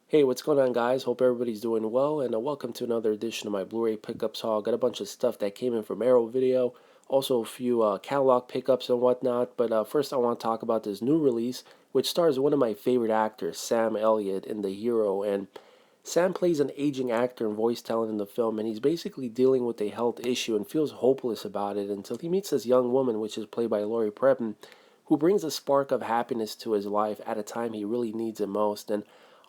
Hey, what's going on, guys? Hope everybody's doing well, and welcome to another edition of my Blu-ray pickups haul. Got a bunch of stuff that came in from Arrow Video, also a few catalog pickups and whatnot. But first, I want to talk about this new release, which stars one of my favorite actors, Sam Elliott, in The Hero. And Sam plays an aging actor and voice talent in the film, and he's basically dealing with a health issue and feels hopeless about it until he meets this young woman, which is played by Laurie Prepon, who brings a spark of happiness to his life at a time he really needs it most. And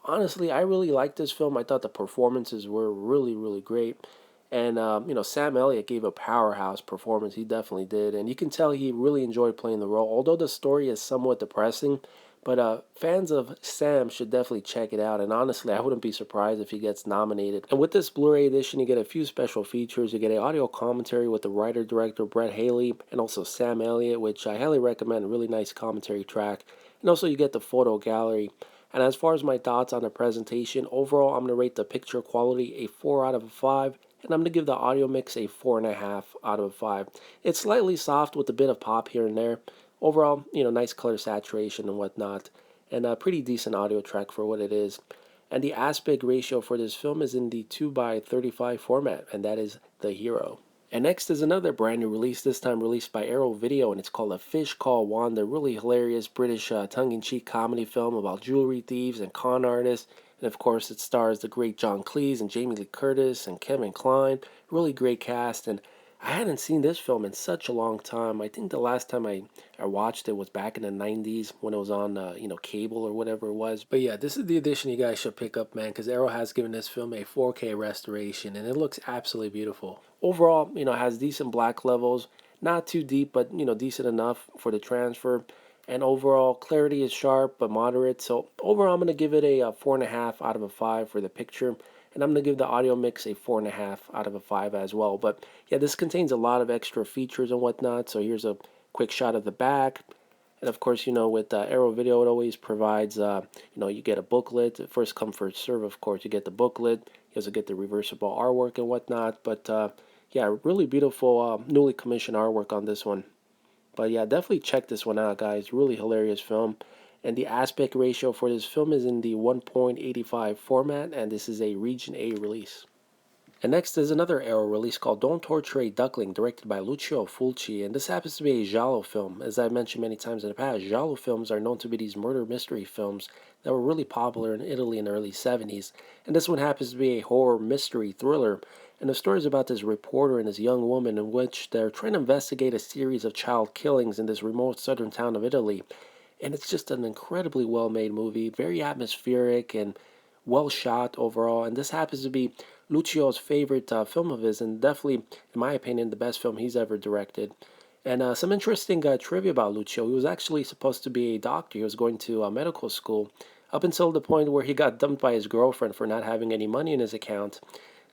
honestly, I really liked this film. I thought the performances were really, really great. And, Sam Elliott gave a powerhouse performance. He definitely did. And you can tell he really enjoyed playing the role. Although the story is somewhat depressing, but fans of Sam should definitely check it out. And honestly, I wouldn't be surprised if he gets nominated. And with this Blu-ray edition, you get a few special features. You get an audio commentary with the writer-director Brett Haley and also Sam Elliott, which I highly recommend. A really nice commentary track. And also you get the photo gallery. And as far as my thoughts on the presentation, overall, I'm going to rate the picture quality a 4 out of a 5. And I'm going to give the audio mix a 4.5 out of a 5. It's slightly soft with a bit of pop here and there. Overall, nice color saturation and whatnot, and a pretty decent audio track for what it is. And the aspect ratio for this film is in the 2:35 format, and that is The Hero. And next is another brand new release, this time released by Arrow Video, and it's called A Fish Called Wanda. Really hilarious British tongue-in-cheek comedy film about jewelry thieves and con artists. And of course, it stars the great John Cleese and Jamie Lee Curtis and Kevin Kline. Really great cast, and I hadn't seen this film in such a long time. I think the last time I watched it was back in the 90s when it was on, cable or whatever it was. But yeah, this is the edition you guys should pick up, man, because Arrow has given this film a 4K restoration, and it looks absolutely beautiful. Overall, it has decent black levels, not too deep, but, decent enough for the transfer. And overall, clarity is sharp but moderate. So overall, I'm going to give it a 4.5 out of a 5 for the picture. And I'm going to give the audio mix a 4.5 out of a 5 as well. But yeah, this contains a lot of extra features and whatnot. So here's a quick shot of the back. And of course, with Arrow Video, it always provides, you get a booklet. First come, first serve, of course. You get the booklet. You also get the reversible artwork and whatnot. But yeah, really beautiful, newly commissioned artwork on this one. But yeah, definitely check this one out, guys. Really hilarious film. And the aspect ratio for this film is in the 1.85 format, and this is a Region A release. And next is another Arrow release called Don't Torture a Duckling, directed by Lucio Fulci. And this happens to be a giallo film. As I've mentioned many times in the past, giallo films are known to be these murder mystery films that were really popular in Italy in the early 70s. And this one happens to be a horror mystery thriller. And the story is about this reporter and this young woman in which they're trying to investigate a series of child killings in this remote southern town of Italy. And it's just an incredibly well made movie, very atmospheric and well shot overall. And this happens to be Lucio's favorite film of his, and definitely, in my opinion, the best film he's ever directed. And some interesting trivia about Lucio. He was actually supposed to be a doctor. He was going to medical school up until the point where he got dumped by his girlfriend for not having any money in his account.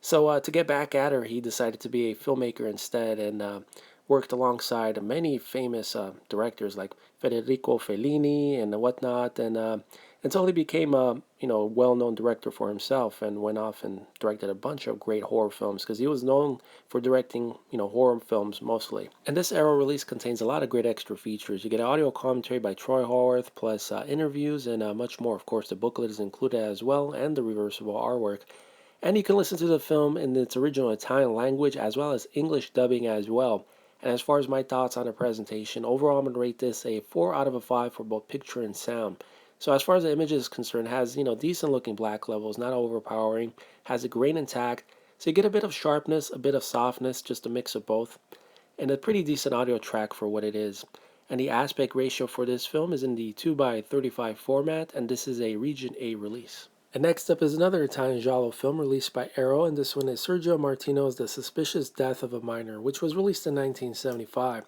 So to get back at her, he decided to be a filmmaker instead, and worked alongside many famous directors like Federico Fellini and whatnot, and until he became a well-known director for himself and went off and directed a bunch of great horror films because he was known for directing horror films mostly. And this Arrow release contains a lot of great extra features. You get an audio commentary by Troy Haworth plus interviews and much more. Of course, the booklet is included as well and the reversible artwork. And you can listen to the film in its original Italian language as well as English dubbing as well. And as far as my thoughts on the presentation, overall I'm going to rate this a 4 out of a 5 for both picture and sound. So as far as the image is concerned, it has, decent looking black levels, not overpowering, has a grain intact, so you get a bit of sharpness, a bit of softness, just a mix of both, and a pretty decent audio track for what it is. And the aspect ratio for this film is in the 2:35 format, and this is a Region A release. And next up is another Italian giallo film released by Arrow, and this one is Sergio Martino's The Suspicious Death of a Minor, which was released in 1975.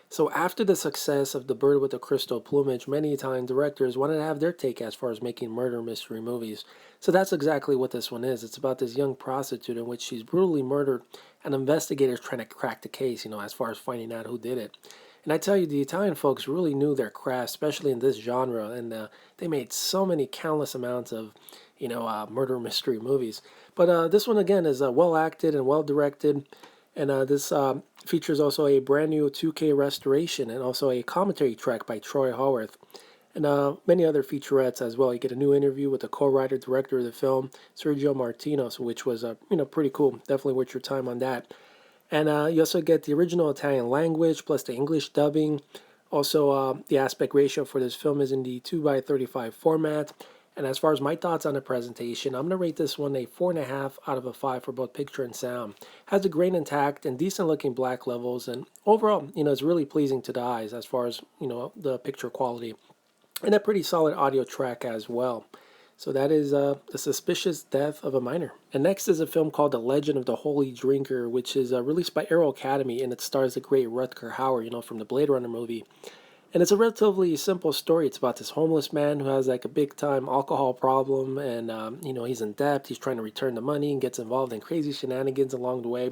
So after the success of The Bird with the Crystal Plumage, many Italian directors wanted to have their take as far as making murder mystery movies. So that's exactly what this one is. It's about this young prostitute in which she's brutally murdered and investigators trying to crack the case, as far as finding out who did it. And I tell you, the Italian folks really knew their craft, especially in this genre, and they made so many countless amounts of murder mystery movies. But this one, again, is well acted and well directed. And this features also a brand new 2K restoration and also a commentary track by Troy Haworth. and many other featurettes as well. You get a new interview with the co-writer director of the film, Sergio Martino, which was pretty cool. Definitely worth your time on that. And you also get the original Italian language plus the English dubbing. Also, the aspect ratio for this film is in the 2:35 format. And as far as my thoughts on the presentation, I'm going to rate this one a 4.5 out of a 5 for both picture and sound. Has a grain intact and decent looking black levels, and overall, it's really pleasing to the eyes as far as, the picture quality. And a pretty solid audio track as well. So that is The Suspicious Death of a Minor. And next is a film called The Legend of the Holy Drinker, which is released by Arrow Academy, and it stars the great Rutger Hauer, from the Blade Runner movie. And it's a relatively simple story. It's about this homeless man who has like a big time alcohol problem, and he's in debt. He's trying to return the money and gets involved in crazy shenanigans along the way.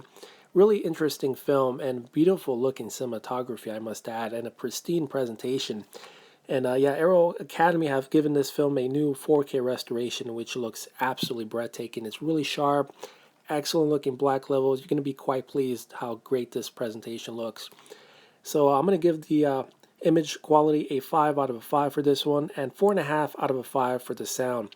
Really interesting film and beautiful looking cinematography, I must add, and a pristine presentation. And Arrow Academy have given this film a new 4K restoration, which looks absolutely breathtaking. It's really sharp, excellent looking black levels. You're going to be quite pleased how great this presentation looks. So I'm going to give the image quality a 5 out of a 5 for this one, and 4.5 out of a 5 for the sound.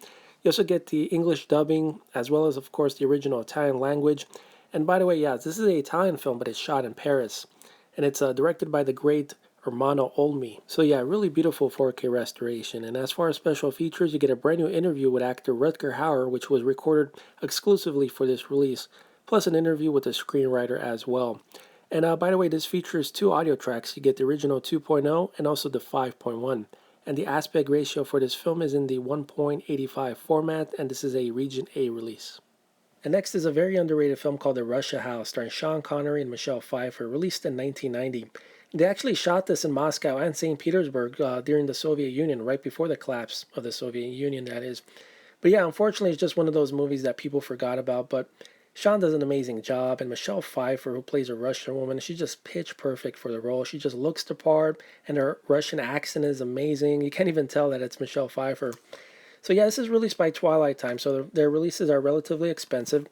You also get the English dubbing, as well as, of course, the original Italian language. And by the way, this is an Italian film, but it's shot in Paris. And it's directed by the great Ermanno Olmi. So really beautiful 4K restoration. And as far as special features, you get a brand new interview with actor Rutger Hauer, which was recorded exclusively for this release, plus an interview with the screenwriter as well. And by the way, this features 2 audio tracks. You get the original 2.0 and also the 5.1. And the aspect ratio for this film is in the 1.85 format, and this is a Region A release. And next is a very underrated film called The Russia House, starring Sean Connery and Michelle Pfeiffer, released in 1990. They actually shot this in Moscow and St. Petersburg during the Soviet Union, right before the collapse of the Soviet Union, that is. But unfortunately, it's just one of those movies that people forgot about. But Sean does an amazing job, and Michelle Pfeiffer, who plays a Russian woman, she's just pitch perfect for the role. She just looks the part, and her Russian accent is amazing. You can't even tell that it's Michelle Pfeiffer. So this is released by Twilight Time, so their releases are relatively expensive,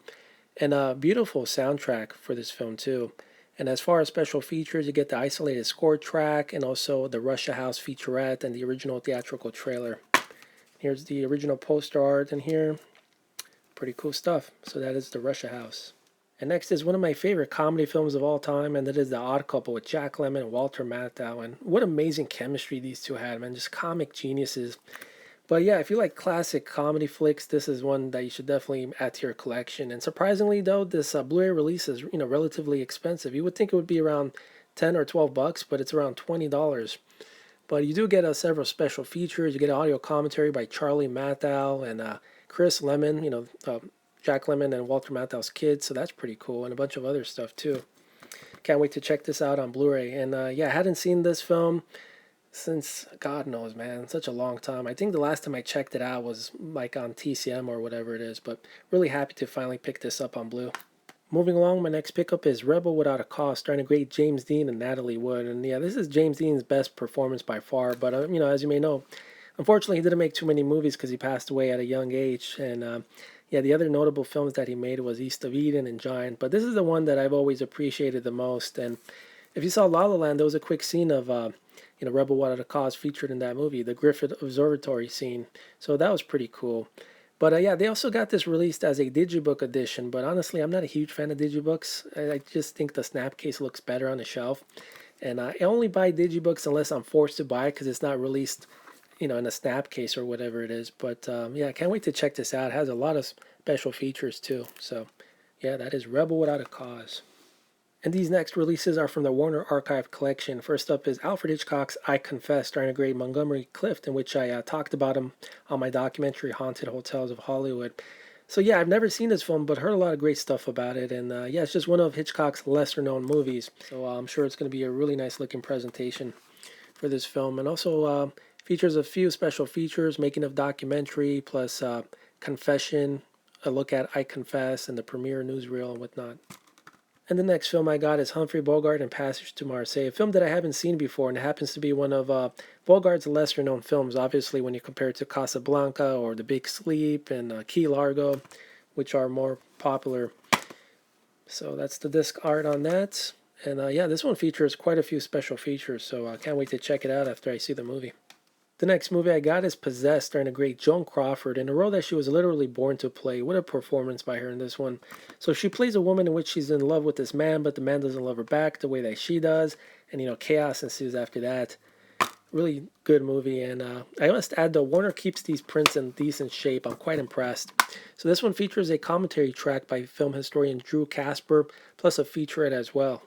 and a beautiful soundtrack for this film too. And as far as special features, you get the isolated score track and also the Russia House featurette and the original theatrical trailer. Here's the original poster art in here. Pretty cool stuff. So that is the Russia House. And next is one of my favorite comedy films of all time, and that is The Odd Couple with Jack Lemmon and Walter Matthau. And what amazing chemistry these two had, man. Just comic geniuses. But if you like classic comedy flicks, this is one that you should definitely add to your collection. And surprisingly, though, this Blu-ray release is relatively expensive. You would think it would be around $10 or $12, but it's around $20. But you do get several special features. You get audio commentary by Charlie Matthau and Chris Lemmon, Jack Lemmon and Walter Matthau's kids. So that's pretty cool, and a bunch of other stuff too. Can't wait to check this out on Blu-ray. And I hadn't seen this film since, God knows, man, such a long time. I think the last time I checked it out was like on TCM or whatever it is, but really happy to finally pick this up on Blu. Moving along, my next pickup is Rebel Without a Cause, starring the great James Dean and Natalie Wood. And this is James Dean's best performance by far, but as you may know, unfortunately he didn't make too many movies because he passed away at a young age. And the other notable films that he made was East of Eden and Giant, but this is the one that I've always appreciated the most. And if you saw La La Land, there was a quick scene of Rebel Without a Cause featured in that movie, the Griffith Observatory scene. So that was pretty cool. But they also got this released as a digibook edition. But honestly, I'm not a huge fan of digibooks. I just think the snap case looks better on the shelf. And I only buy digibooks unless I'm forced to buy it because it's not released, in a snap case or whatever it is. But I can't wait to check this out. It has a lot of special features too. So that is Rebel Without a Cause. And these next releases are from the Warner Archive collection. First up is Alfred Hitchcock's I Confess, starring the great Montgomery Clift, in which I talked about him on my documentary Haunted Hotels of Hollywood. So I've never seen this film, but heard a lot of great stuff about it. And it's just one of Hitchcock's lesser-known movies. So I'm sure it's going to be a really nice-looking presentation for this film. And also features a few special features, making of documentary, plus confession, a look at I Confess, and the premiere newsreel and whatnot. And the next film I got is Humphrey Bogart and Passage to Marseille, a film that I haven't seen before, and it happens to be one of Bogart's lesser-known films, obviously, when you compare it to Casablanca or The Big Sleep and Key Largo, which are more popular. So that's the disc art on that. And this one features quite a few special features, so I can't wait to check it out after I see the movie. The next movie I got is Possessed, starring the great Joan Crawford, in a role that she was literally born to play. What a performance by her in this one. So she plays a woman in which she's in love with this man, but the man doesn't love her back the way that she does. And, chaos ensues after that. Really good movie. And I must add, though, Warner keeps these prints in decent shape. I'm quite impressed. So this one features a commentary track by film historian Drew Casper, plus a featurette as well.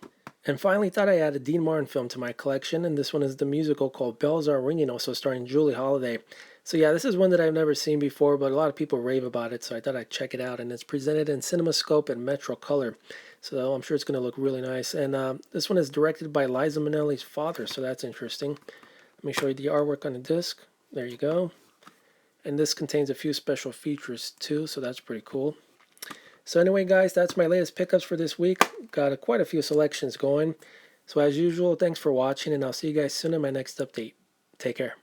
And finally, thought I add a Dean Martin film to my collection, and this one is the musical called Bells Are Ringing, also starring Julie Holliday. So yeah, this is one that I've never seen before, but a lot of people rave about it, so I thought I'd check it out. And it's presented in CinemaScope and Metro Color, so I'm sure it's going to look really nice. And this one is directed by Liza Minnelli's father, so that's interesting. Let me show you the artwork on the disc. There you go. And this contains a few special features too, so that's pretty cool. So anyway, guys, that's my latest pickups for this week. Got quite a few selections going. So as usual, thanks for watching, and I'll see you guys soon in my next update. Take care.